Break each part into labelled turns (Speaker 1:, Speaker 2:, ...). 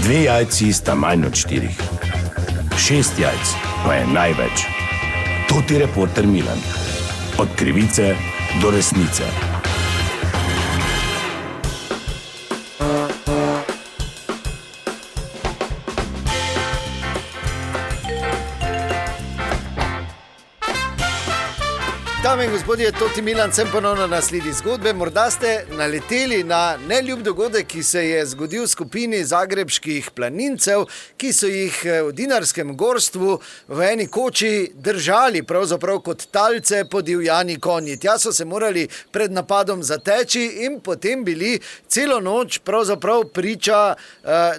Speaker 1: 2 jajci sta manj od 4. 6 jajc pa je največ. To ti reporter Milan. Od krivice do resnice.
Speaker 2: Dame in gospodje, Toti Milan, sem ponovno na sledi zgodbe. Morda ste naleteli na neljub dogodek, ki se je zgodil v skupini zagrebških planincev, ki so jih v dinarskem gorstvu v eni koči držali, pravzaprav kot talce podivjani konji. Tja so se morali pred napadom zateči in potem bili celo noč pravzaprav priča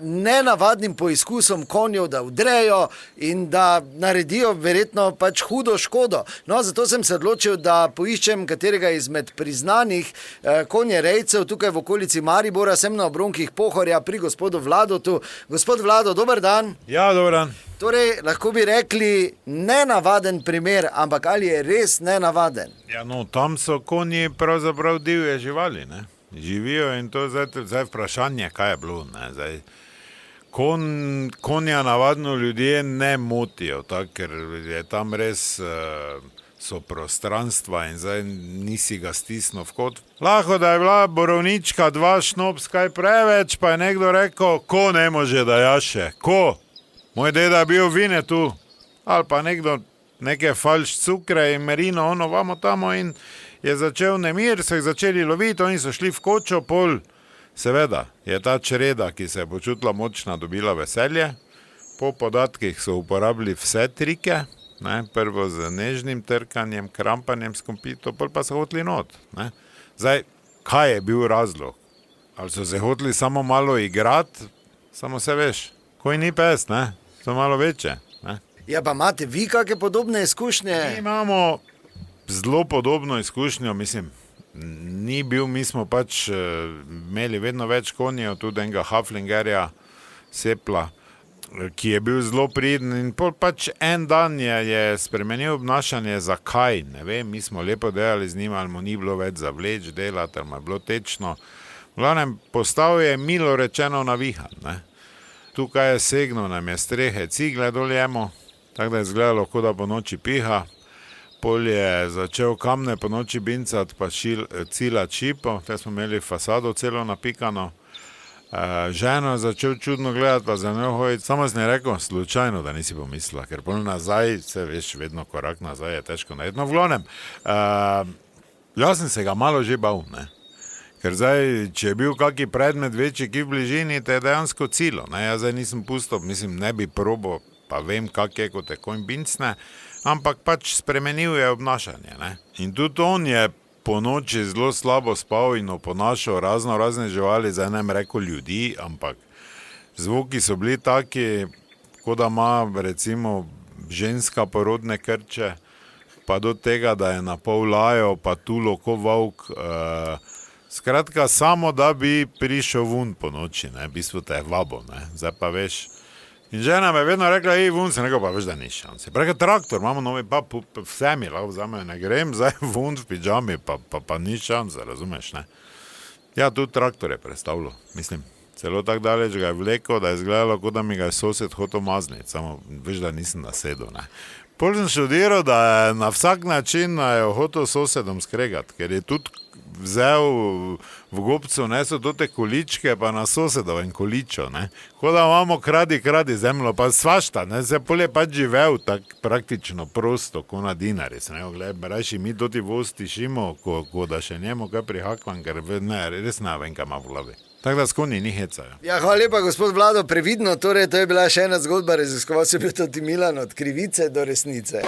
Speaker 2: nenavadnim poizkusom konjev, da vdrejo in da naredijo verjetno pač hudo škodo. No, zato sem se odločil, da poiščem katerega izmed priznanih konjerejcev tukaj v okolici Maribora, sem na obronkih Pohorja pri gospodu Vladotu. Gospod Vlado, dober dan.
Speaker 3: Ja, dober dan.
Speaker 2: Torej, lahko bi rekli nenavaden primer, ampak ali je res nenavaden?
Speaker 3: Ja, no, tam so konji pravzaprav divje živali, ne? Živijo in to je zdaj vprašanje, kaj je bilo, ne? Zdaj, konja navadno ljudje ne motijo, tako, ker je tam res... so prostranstva in zdaj nisi ga stisnil v kot. Lahko, da je bila borovnička 2 šnops kaj preveč, pa je nekdo rekel, ko ne može da jaše, ko? Moj deda je bil vine tu. Ali pa nekdo neke falš cukre in merino, ono vamo tamo in je začel nemir, so jih začeli loviti, oni so šli v kočo, pol. Seveda je ta čreda, ki se je počutila močna, dobila veselje. Po podatkih so uporabili vse trike, ne, prvo z nežnim trkanjem, krampanjem s kompito, pol pa so hoteli not. Ne. Zdaj, kaj je bil razlog? Ali so se hoteli samo malo igrati? Samo se veš, koj ni pes, ne? So malo večje. Ne.
Speaker 2: Ja, pa imate vi kakšne podobne izkušnje?
Speaker 3: Mi imamo zelo podobno izkušnjo, mislim, mi smo pač imeli vedno več konjev, tudi enega Haflingerja, Sepla, ki je bil zelo priden in pač en dan je spremenil obnašanje. Zakaj? Ne vem, mi smo lepo delali z njim, ali mu ni bilo več zavleč delati, ali mu je bilo tečno. V glavnem, postal je milo rečeno navihan, ne. Tukaj je segnil, nam je strehe cigle doljemo, tako da je izgledalo, kot da po noči piha. Pol je začel kamne po noči bincat, pa cila čipo, te smo imeli fasado celo napikano. Ženo je začel čudno gledati, pa za njo hoditi. Samo sem je rekel, slučajno, da nisi pomislila, ker pol nazaj, se veš, vedno korak nazaj je težko najti. No, v glavnem, jaz sem se ga malo že bal, ne. Ker zdaj, če je bil kaki predmet večji, ki v bližini, te je dejansko cilo, ne. Jaz zdaj nisem pustil, mislim, ne bi probo, pa vem, kak je, ko te konj bincne, ampak pač spremenil je obnašanje, ne. In tudi on je po noči zelo slabo spal in oponašal razne živali, zdaj ne rekel ljudi, ampak zvuki so bili taki, kot da ima recimo ženska porodne krče, pa do tega, da je na pol lajal, pa tulo ko volk. Skratka, samo da bi prišel ven po noči, ne, v bistvu te je vabo, ne, zdaj pa veš. In žena me je vedno rekla, ven, sem rekel, pa veš, da ni šanse. Preka traktor, imamo novi, pa vse mi lahko vzamejo, ne grem zdaj ven v pidžami, pa ni šanse, razumeš, ne. Ja, tudi traktor je predstavljal, mislim, celo tako daleč ga je vlekel, da je izgledalo, kot da mi ga je sosed hotel mazniti, samo veš, da nisem nasedel, ne. Pol sem študiral, da je na vsak način je hotel sosedom skregati, ker je tudi vzel v gobcu, nesel tote količke, pa na sosedov en količo, ne. Ko da imamo kradi zemljo, pa svašta, ne, se pol je pač živel tak praktično prosto, ko na dinari, se ne, gled, rajši mi toti voz tišimo, ko da še njemu kaj prihakvam, ker ne, res ne vem, kaj ima v glavi. Tako da s konji ni hecajo.
Speaker 2: Ja, hvala lepa, gospod Vlado, previdno, torej to je bila še ena zgodba, raziskoval se bil Toti Milan od krivice do resnice.